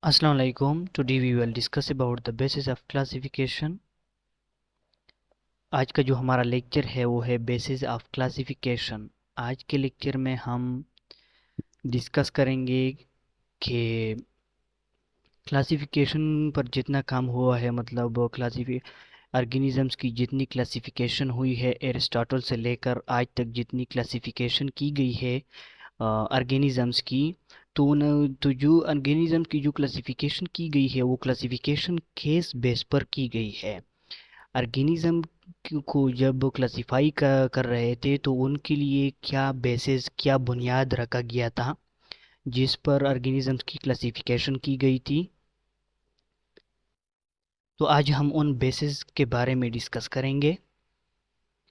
Assalamu alaikum. Today we will discuss about the basis of classification. आज का जो हमारा लेक्चर है वो है बेसिस ऑफ क्लासिफिकेशन। आज के लेक्चर में हम डिस्कस करेंगे कि क्लासिफिकेशन पर जितना काम हुआ है, मतलब क्लासिफी ऑर्गेनिजम्स की जितनी क्लासिफिकेशन हुई है एरिस्टोटल से लेकर आज तक जितनी क्लासिफिकेशन की गई है ऑर्गेनिजम्स की, तो जो ऑर्गेनिज्म की जो क्लासिफिकेशन की गई है वो क्लासिफिकेशन किस बेस पर की गई है। ऑर्गेनिज्म को जब क्लासिफाई कर रहे थे तो उनके लिए क्या बेसिस, क्या बुनियाद रखा गया था जिस पर ऑर्गेनिजम्स की क्लासिफिकेशन की गई थी। तो आज हम उन बेसिस के बारे में डिस्कस करेंगे।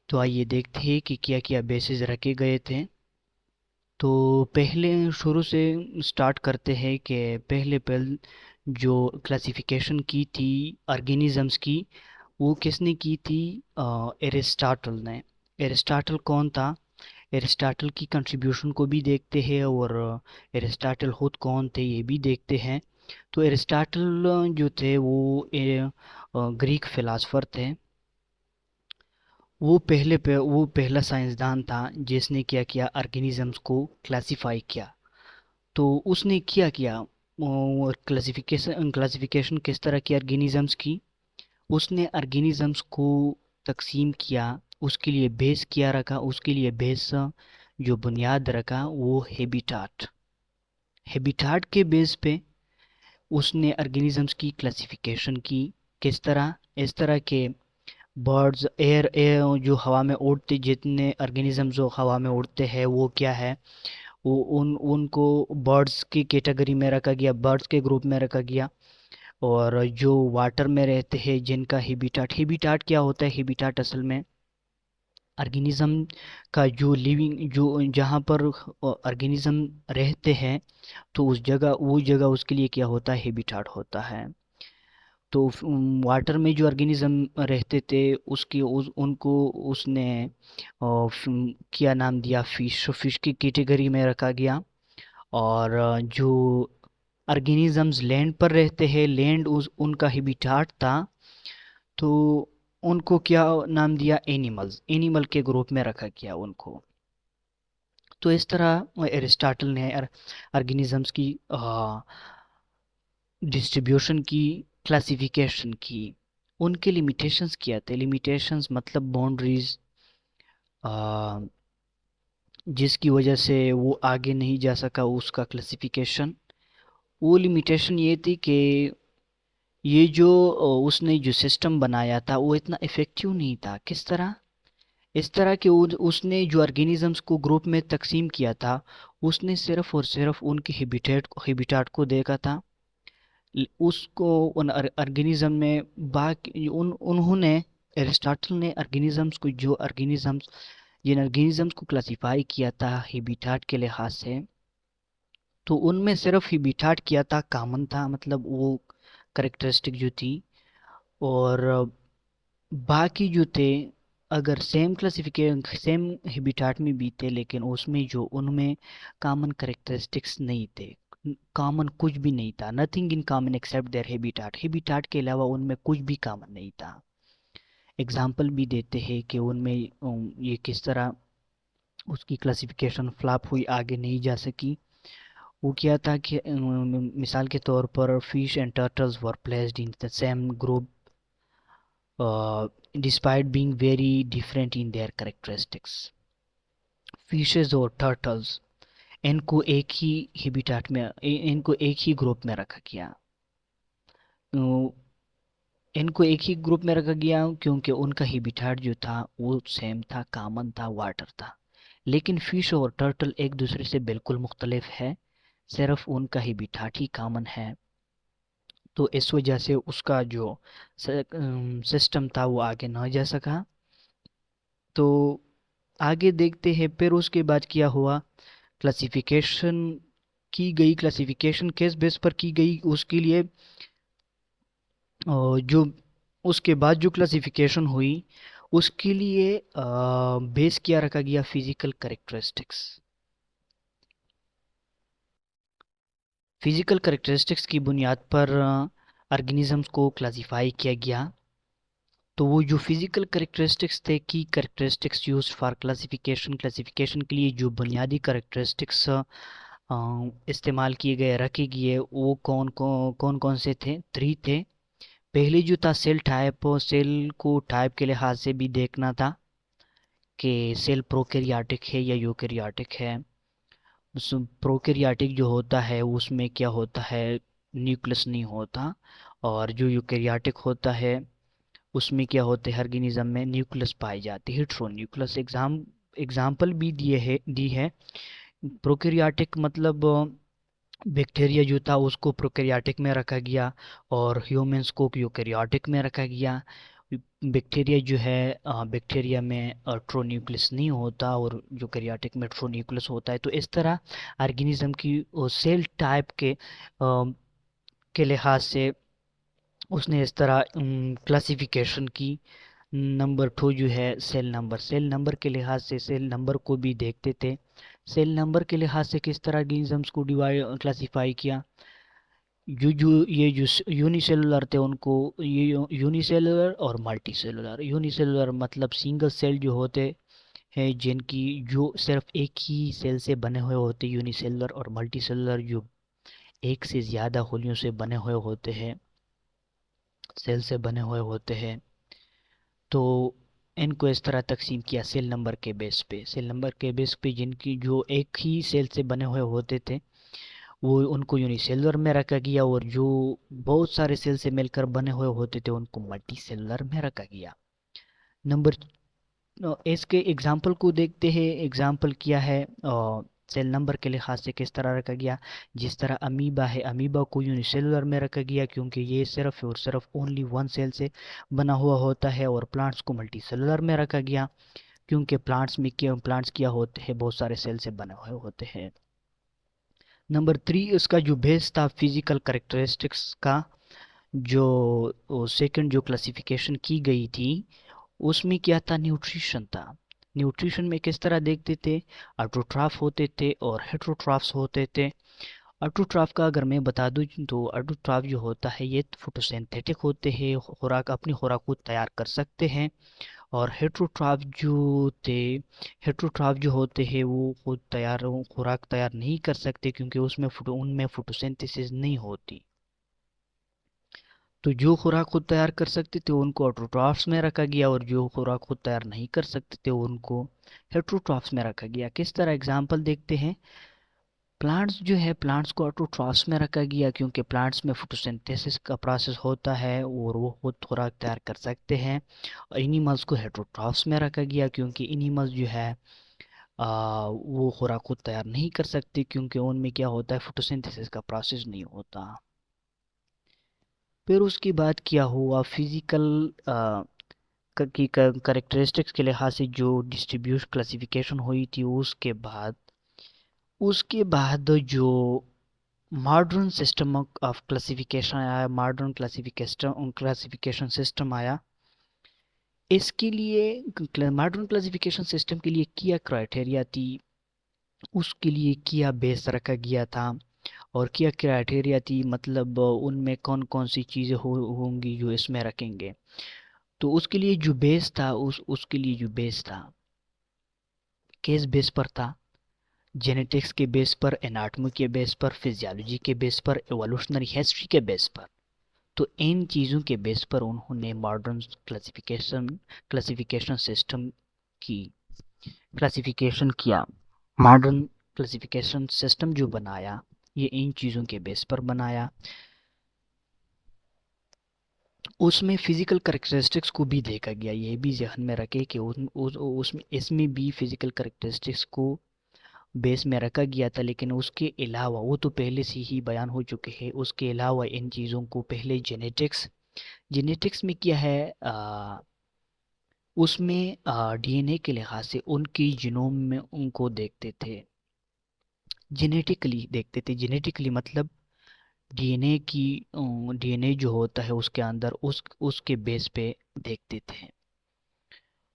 तो आइए देखते हैं कि क्या क्या बेसिस रखे गए थे। तो पहले शुरू से स्टार्ट करते हैं कि पहले जो क्लासिफिकेशन की थी ऑर्गेनिजम्स की वो किसने की थी। एरिस्टाटल ने। एरिस्टाटल कौन था? एरिस्टाटल की कंट्रीब्यूशन को भी देखते हैं और एरिस्टाटल खुद कौन थे ये भी देखते हैं। तो एरिस्टाटल जो थे वो ग्रीक फिलासफर थे। वो पहला साइंसदान था जिसने क्या किया, ऑर्गेनिजम्स को क्लासिफाई किया। तो उसने क्या किया, क्लासिफिकेशन किस तरह की ऑर्गेनिजम्स की, उसने ऑर्गेनिजम्स को तकसीम किया। उसके लिए बेस क्या रखा, उसके लिए बेस जो बुनियाद रखा वो हैबिटाट। हैबिटाट के बेस पे उसने ऑर्गेनिजम्स की क्लासिफिकेशन की। किस तरह? इस तरह के बर्ड्स, एयर एयर जो हवा में उड़ते, जितने ऑर्गेनिजम्स जो हवा में उड़ते हैं वो क्या है, वो उनको बर्ड्स की कैटेगरी में रखा गया, बर्ड्स के ग्रुप में रखा गया। और जो वाटर में रहते हैं जिनका हैबिटाट, हैबिटाट क्या होता है? हैबिटाट असल में ऑर्गेनिज्म का जो लिविंग, जो जहाँ पर ऑर्गेनिज्म रहते हैं तो उस जगह, वो जगह उसके लिए क्या होता है? हैबिटाट होता है। तो वाटर में जो ऑर्गेनिज्म रहते थे उसकी उनको उसने क्या नाम दिया? फिश। फिश की कैटेगरी में रखा गया। और जो ऑर्गेनिजम्स लैंड पर रहते हैं, लैंड उस उनका हैबिटाट था, तो उनको क्या नाम दिया? एनिमल्स। एनिमल के ग्रुप में रखा गया उनको। तो इस तरह एरिस्टाटल ने ऑर्गेनिजम्स की डिस्ट्रीब्यूशन की, क्लासिफिकेशन की। उनके लिमिटेशंस क्या थे? लिमिटेशंस मतलब बाउंड्रीज जिसकी वजह से वो आगे नहीं जा सका उसका क्लासिफिकेशन। वो लिमिटेशन ये थी कि ये जो उसने जो सिस्टम बनाया था वो इतना इफ़ेक्टिव नहीं था। किस तरह? इस तरह कि उसने जो ऑर्गेनिजम्स को ग्रुप में तकसीम किया था उसने सिर्फ और सिर्फ उनके हैबिटाट को देखा था। उसको उन ऑर्गेनिज्म में बाकी उन्होंने, एरिस्टोटल ने ऑर्गेनिजम्स को, जो ऑर्गेनिजम्स, जिन ऑर्गेनिजम्स को क्लासिफाई किया था हैबिटाट के लिहाज से, तो उनमें सिर्फ हैबिटाट किया था, कॉमन था, मतलब वो करेक्टरिस्टिक जो थी। और बाकी जो थे अगर सेम क्लासिफिकेशन, सेम हैबिटाट में भी थे लेकिन उसमें जो उनमें कॉमन करेक्टरिस्टिक्स नहीं थे, कॉमन कुछ भी नहीं था, nothing in common except their habitat. Habitat के अलावा उनमें कुछ भी कॉमन नहीं था। एग्जाम्पल भी देते हैं कि उनमें ये किस तरह उसकी क्लासिफिकेशन फ्लॉप हुई, आगे नहीं जा सकी। वो क्या था कि मिसाल के तौर पर fish and turtles were placed in the same group despite being very different in their characteristics. Fishes और टर्टल्स, इनको एक ही हैबिटाट में, इनको एक ही ग्रुप में रखा गया। तो इनको एक ही ग्रुप में रखा गया क्योंकि उनका हैबिटाट जो था वो सेम था, कॉमन था, वाटर था। लेकिन फिश और टर्टल एक दूसरे से बिल्कुल मुख्तलिफ है, सिर्फ उनका हैबिटाट ही कॉमन है। तो इस वजह से उसका जो सिस्टम था वो आगे ना जा सका। तो आगे देखते हैं फिर उसके बाद क्या हुआ। क्लासिफिकेशन की गई, क्लासिफिकेशन किस बेस पर की गई उसके लिए, जो उसके बाद जो क्लासिफिकेशन हुई उसके लिए बेस क्या रखा गया? Physical characteristics. फिजिकल करेक्टरिस्टिक्स की बुनियाद पर ऑर्गेनिजम्स को क्लासिफाई किया गया। तो वो जो फिजिकल करेक्टरिस्टिक्स थे की करेक्टरिस्टिक्स यूज्ड फॉर क्लासिफिकेशन के लिए जो बुनियादी करेक्टरिस्टिक्स इस्तेमाल किए गए रखे गए वो कौन कौन से थे? 3 थे। पहले जो था सेल टाइप, सेल को टाइप के लिहाज से भी देखना था कि सेल प्रोकैरियोटिक है या यूकैरियोटिक है। उस प्रोकैरियोटिक जो होता है उसमें क्या होता है, न्यूक्लियस नहीं होता, और जो यूकैरियोटिक होता है उसमें क्या होते हैं, ऑर्गेनिज्म में न्यूक्लियस पाई जाती है, हेटेरोन्यूक्लियस। एग्जाम्पल भी दी है। प्रोकैरियोटिक मतलब बैक्टीरिया जो था उसको प्रोकैरियोटिक में रखा गया और ह्यूमंस को यूकैरियोटिक में रखा गया। बैक्टीरिया जो है, बैक्टीरिया में ट्रोन्यूक्लियस नहीं होता और यूकैरियोटिक में ट्रोन्यूक्लियस होता है। तो इस तरह ऑर्गेनिज्म की सेल टाइप के लिहाज से उसने इस तरह क्लासिफिकेशन की। नंबर 2 जो है सेल नंबर के लिहाज से सेल नंबर को भी देखते थे। सेल नंबर के लिहाज से किस तरह ऑर्गेनिजम्स को डिवाइड क्लासिफाई किया। जो ये जो यूनिसेलुलर थे उनको ये यूनिसेलुलर और मल्टीसेलुलर। यूनिसेलुलर मतलब सिंगल सेल जो होते हैं जिनकी जो सिर्फ एक ही सेल से बने हुए होते, यूनिसेलुलर। और मल्टीसेलुलर जो एक से ज़्यादा होलियों से बने हुए होते हैं, सेल से बने हुए होते हैं। तो इनको इस तरह तकसीम किया सेल नंबर के बेस पे। सेल नंबर के बेस पे जिनकी जो एक ही सेल से बने हुए होते थे वो उनको यूनिसेलुलर में रखा गया, और जो बहुत सारे सेल से मिलकर बने हुए होते थे उनको मल्टी सेलुलर में रखा गया। नंबर इसके एग्जाम्पल को देखते हैं। एग्जाम्पल क्या है, सेल नंबर के लिहाज से किस तरह रखा गया। जिस तरह अमीबा है, अमीबा को यूनिसेलुलर में रखा गया क्योंकि ये सिर्फ और सिर्फ ओनली वन सेल से बना हुआ होता है। और प्लांट्स को मल्टी सेलुलर में रखा गया क्योंकि प्लांट्स क्या होते हैं, बहुत सारे सेल से बने हुए होते हैं। नंबर 3 उसका जो बेस था फिजिकल करेक्टरिस्टिक्स का, जो सेकंड जो क्लासिफिकेशन की गई थी उसमें क्या था, न्यूट्रिशन था। न्यूट्रिशन में किस तरह देखते थे, ऑटोट्रॉफ होते थे और हेटेरोट्रॉफ्स होते थे। ऑटोट्रॉफ का अगर मैं बता दूं तो ऑटोट्रॉफ जो होता है ये फोटोसिंथेटिक होते हैं, खुराक अपनी खुराक को तैयार कर सकते हैं। और हेटेरोट्रॉफ जो होते हैं वो खुद खुराक तैयार नहीं कर सकते क्योंकि उनमें फोटोसिंथेसिस नहीं होती। तो जो खुराक खुद तैयार कर सकते थे उनको ऑटोट्रॉफ्स में रखा गया और जो खुराक खुद तैयार नहीं कर सकते थे उनको हेटेरोट्रॉफ्स में रखा गया। किस तरह एग्जाम्पल देखते हैं। प्लांट्स जो है, प्लांट्स को ऑटोट्रॉफ्स में रखा गया क्योंकि प्लांट्स में फोटोसिंथेसिस का प्रोसेस होता है और वो खुद खुराक तैयार कर सकते हैं। और एनिमल्स को हेटेरोट्रॉफ्स में रखा गया क्योंकि एनिमल्स जो है वो खुराक खुद तैयार नहीं कर सकते क्योंकि उनमें क्या होता है, फोटोसिंथेसिस का प्रोसेस नहीं होता। फिर उसके बाद क्या हुआ, फिजिकल की करेक्टरिस्टिक्स के लिहाज से जो डिस्ट्रीब्यूशन क्लासिफिकेशन हुई थी उसके बाद जो मॉडर्न सिस्टम ऑफ क्लासिफिकेशन आया, मॉडर्न क्लासिफिकेशन सिस्टम आया। इसके लिए मॉडर्न क्लासिफिकेशन सिस्टम के लिए क्या क्राइटेरिया थी, उसके लिए क्या बेस रखा गया था और क्या क्राइटेरिया थी, मतलब उनमें कौन कौन सी चीज़ें होंगी जो इसमें रखेंगे। तो उसके लिए जो बेस था उसके लिए जो बेस था किस बेस पर था, जेनेटिक्स के बेस पर, एनाटॉमी के बेस पर, फिजियोलॉजी के बेस पर, एवोल्यूशनरी हिस्ट्री के बेस पर। तो इन चीज़ों के बेस पर उन्होंने मॉडर्न क्लासिफिकेशन सिस्टम की क्लासिफिकेशन किया। मॉडर्न क्लासिफिकेशन सिस्टम जो बनाया ये इन चीज़ों के बेस पर बनाया। उसमें फिजिकल करेक्टरिस्टिक्स को भी देखा गया। ये भी ध्यान में रखे कि उसमें इसमें भी फिजिकल करेक्टरिस्टिक्स को बेस में रखा गया था, लेकिन उसके अलावा वो तो पहले से ही बयान हो चुके हैं। उसके अलावा इन चीज़ों को पहले जेनेटिक्स में क्या है, उसमें डीएनए के लिहाज से उनकी जीनोम में उनको देखते थे, जेनेटिकली मतलब डीएनए जो होता है उसके अंदर उसके बेस पे देखते थे।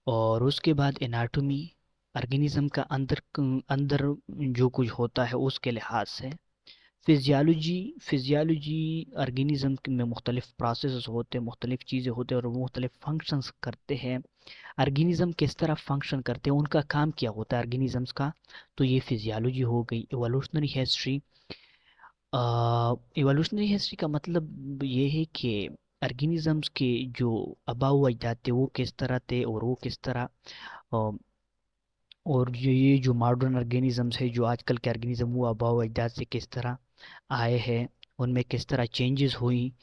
और उसके बाद एनाटॉमी, ऑर्गेनिज्म का अंदर अंदर जो कुछ होता है उसके लिहाज से। फिजियोलॉजी ऑर्गेनिज्म में मुख्तलिफ प्रोसेस होते हैं, मुख्तलिफ चीज़ें होते हैं और वो मुख्तलिफ फंक्शंस करते हैं। ऑर्गेनिज्म किस तरह फंक्शन करते हैं, उनका काम क्या होता है ऑर्गेनिजम्स का, तो ये फिजियोलॉजी हो गई। इवोल्यूशनरी हिस्ट्री, इवोल्यूशनरी हिस्ट्री का मतलब ये है कि ऑर्गेनिजम्स के जो आबाऊ अजदाद थे वो किस तरह थे और वो किस तरह अ, और ये जो मॉडर्न ऑर्गेनिजम्स है, जो आजकल के ऑर्गेनिज्म, वो आबाऊ अजदाद से किस तरह आए हैं, उनमें किस तरह चेंजेस हुई।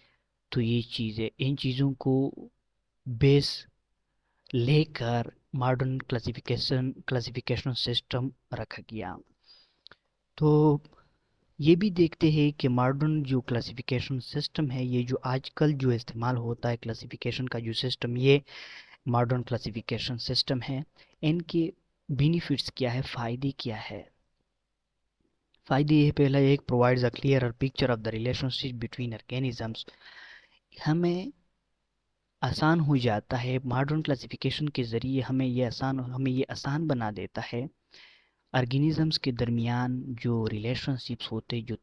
तो ये चीज़ें, इन चीज़ों को बेस लेकर मॉडर्न क्लासिफिकेशन सिस्टम रखा गया। तो ये भी देखते हैं कि मॉडर्न जो क्लासिफिकेशन सिस्टम है, ये जो आजकल जो इस्तेमाल होता है क्लासिफिकेशन का जो सिस्टम, ये मॉडर्न क्लासिफिकेशन सिस्टम है, इनके बेनिफिट्स क्या है, फ़ायदे क्या है। फ़ायदे ये, पहला एक, provides a clear picture of the relationship between organisms. हमें आसान हो जाता है मॉडर्न क्लासिफिकेशन के ज़रिए, हमें ये आसान बना देता है ऑर्गेनिजम्स के दरमियान जो रिलेशनशिप्स होते हैं, जो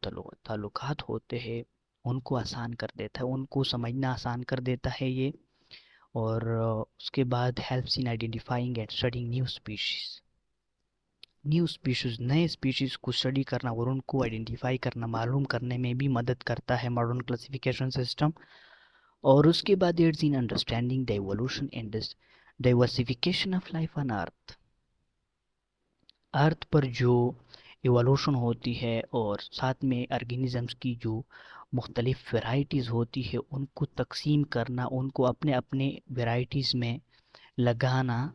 ताल्लुकात होते हैं, उनको आसान कर देता है, उनको समझना आसान कर देता है ये। और उसके बाद helps in identifying and studying new species, नए स्पीशीज को स्टडी करना और उनको आइडेंटिफाई करना, मालूम करने में भी मदद करता है मॉडर्न क्लासिफिकेशन सिस्टम। और उसके बाद it's in understanding the evolution and diversification of life on earth. Earth पर जो इवोल्यूशन होती है और साथ में ऑर्गेनिजम्स की जो मुख्तलिफ वैरायटीज़ होती है, उनको तकसीम करना, उनको अपने अपने वैरायटीज़ में लगाना,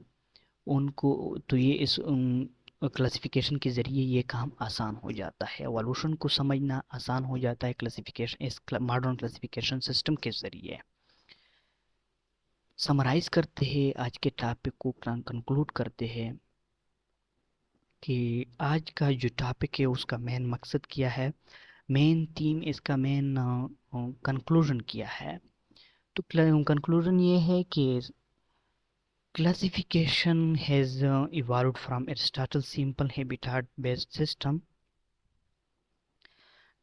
उनको, तो ये इस क्लासिफिकेशन के ज़रिए ये काम आसान हो जाता है, एवोल्यूशन को समझना आसान हो जाता है क्लासिफिकेशन, इस मॉडर्न क्लासिफिकेशन सिस्टम के ज़रिए। समराइज़ करते हैं आज के टॉपिक को, कंक्लूड करते हैं कि आज का जो टॉपिक है उसका मेन मकसद क्या है, मेन थीम, इसका मेन कंक्लूजन क्या है। तो कंक्लूजन ये है कि classification has evolved from Aristotle's simple habitat based system।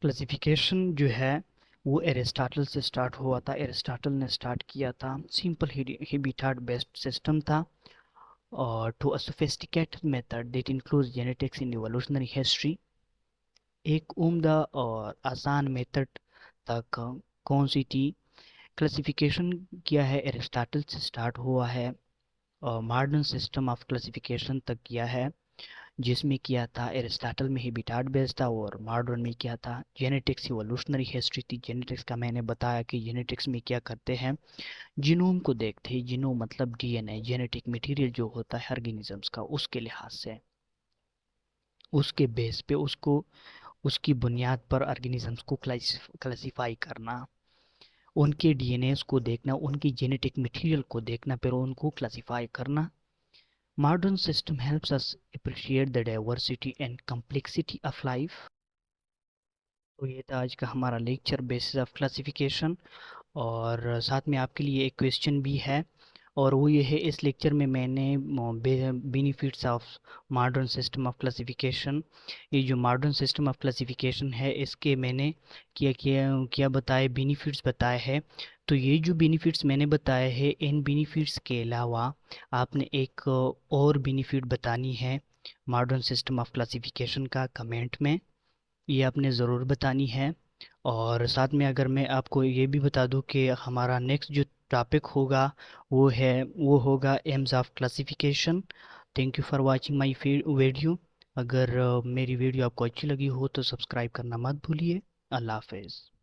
Classification जो है वो एरिस्टाटल से स्टार्ट हुआ था, एरिस्टाटल ने स्टार्ट किया था, सिंपल हेबिटाट बेस्ड सिस्टम था, और to a sophisticated method that includes genetics in evolutionary history. एक उम्दा और आसान मेथड तक कौन सी थी, क्लासिफिकेशन किया है एरिस्टाटल से स्टार्ट हुआ है और मॉडर्न सिस्टम ऑफ क्लासिफिकेशन तक किया है, जिसमें किया था एरिस्टाटल में हेबिटाट बेस्ड था और मॉडर्न में क्या था, जेनेटिक्स इवोल्यूशनरी हिस्ट्री थी। जेनेटिक्स का मैंने बताया कि जेनेटिक्स में क्या करते हैं, जीनोम को देखते हैं, जीनोम मतलब डीएनए, जेनेटिक मटेरियल जो होता है ऑर्गेनिजम्स का, उसके लिहाज से, उसके बेस पे उसको, उसकी बुनियाद पर ऑर्गेनिजम्स को क्लासिफाई करना, उनके डीएनए को देखना, उनकी जेनेटिक मटेरियल को देखना, फिर उनको क्लासिफाई करना। Modern system helps us appreciate the diversity and complexity of life। तो ये था आज का हमारा लेक्चर, बेसिस ऑफ क्लासिफिकेशन। और साथ में आपके लिए एक क्वेश्चन भी है, और वो ये है, इस लेक्चर में मैंने benefits of modern system of classification, ये जो मॉडर्न सिस्टम ऑफ क्लासिफिकेशन है, इसके मैंने क्या क्या क्या बताए, बेनिफिट्स बताए हैं। तो ये जो बेनिफिट्स मैंने बताए हैं, इन बेनिफिट्स के अलावा आपने एक और बेनिफिट बतानी है मॉडर्न सिस्टम ऑफ क्लासिफिकेशन का, कमेंट में ये आपने ज़रूर बतानी है। और साथ में अगर मैं आपको ये भी बता दूं कि हमारा नेक्स्ट जो टॉपिक होगा वो होगा AIIMS of classification. Thank you for watching my video. अगर मेरी वीडियो आपको अच्छी लगी हो तो सब्सक्राइब करना मत भूलिए। अल्लाह हाफिज़।